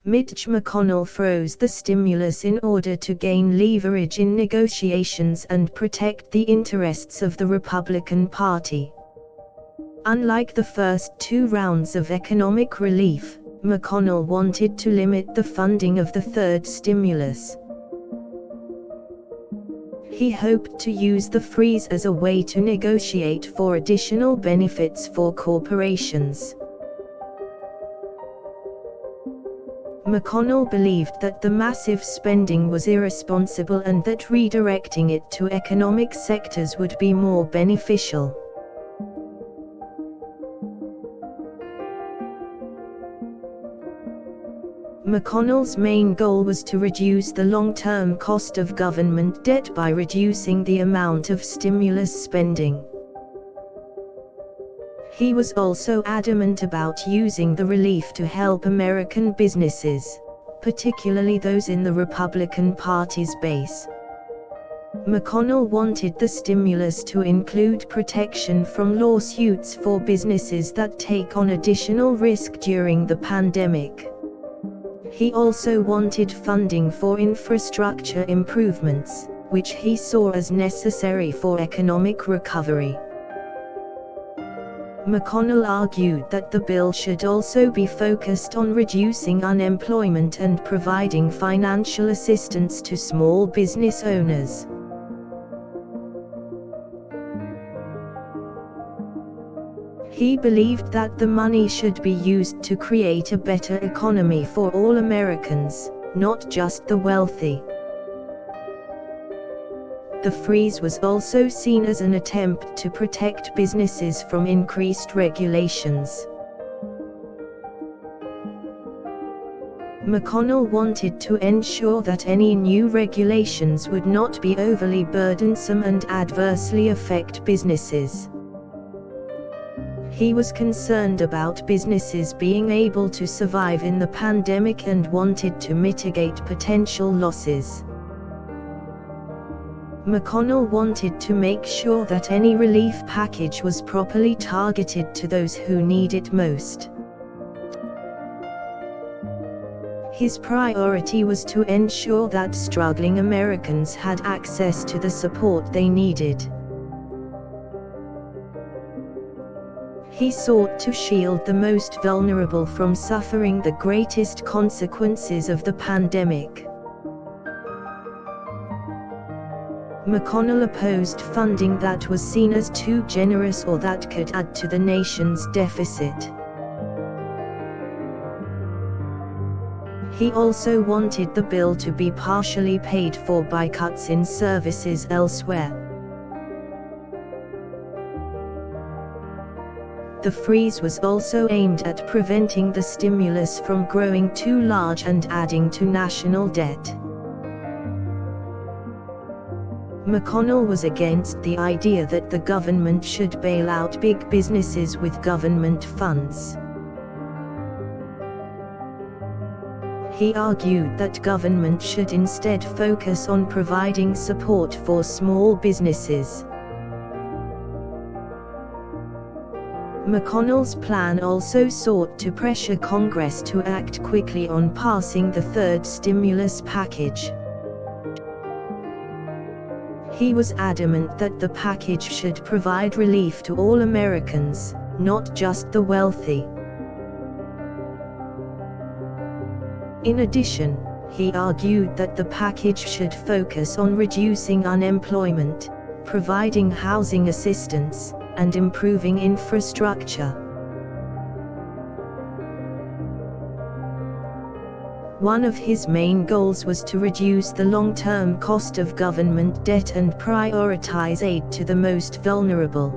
Mitch McConnell froze the stimulus in order to gain leverage in negotiations and protect the interests of the Republican Party. Unlike the first two rounds of economic relief, McConnell wanted to limit the funding of the third stimulus. He hoped to use the freeze as a way to negotiate for additional benefits for corporations. McConnell believed that the massive spending was irresponsible and that redirecting it to economic sectors would be more beneficial. McConnell's main goal was to reduce the long-term cost of government debt by reducing the amount of stimulus spending. He was also adamant about using the relief to help American businesses, particularly those in the Republican Party's base. McConnell wanted the stimulus to include protection from lawsuits for businesses that take on additional risk during the pandemic. He also wanted funding for infrastructure improvements, which he saw as necessary for economic recovery. McConnell argued that the bill should also be focused on reducing unemployment and providing financial assistance to small business owners. He believed that the money should be used to create a better economy for all Americans, not just the wealthy. The freeze was also seen as an attempt to protect businesses from increased regulations. McConnell wanted to ensure that any new regulations would not be overly burdensome and adversely affect businesses. He was concerned about businesses being able to survive in the pandemic and wanted to mitigate potential losses. McConnell wanted to make sure that any relief package was properly targeted to those who need it most. His priority was to ensure that struggling Americans had access to the support they needed. He sought to shield the most vulnerable from suffering the greatest consequences of the pandemic. McConnell opposed funding that was seen as too generous or that could add to the nation's deficit. He also wanted the bill to be partially paid for by cuts in services elsewhere. The freeze was also aimed at preventing the stimulus from growing too large and adding to national debt. McConnell was against the idea that the government should bail out big businesses with government funds. He argued that government should instead focus on providing support for small businesses. McConnell's plan also sought to pressure Congress to act quickly on passing the third stimulus package. He was adamant that the package should provide relief to all Americans, not just the wealthy. In addition, he argued that the package should focus on reducing unemployment, providing housing assistance, and improving infrastructure. One of his main goals was to reduce the long-term cost of government debt and prioritize aid to the most vulnerable.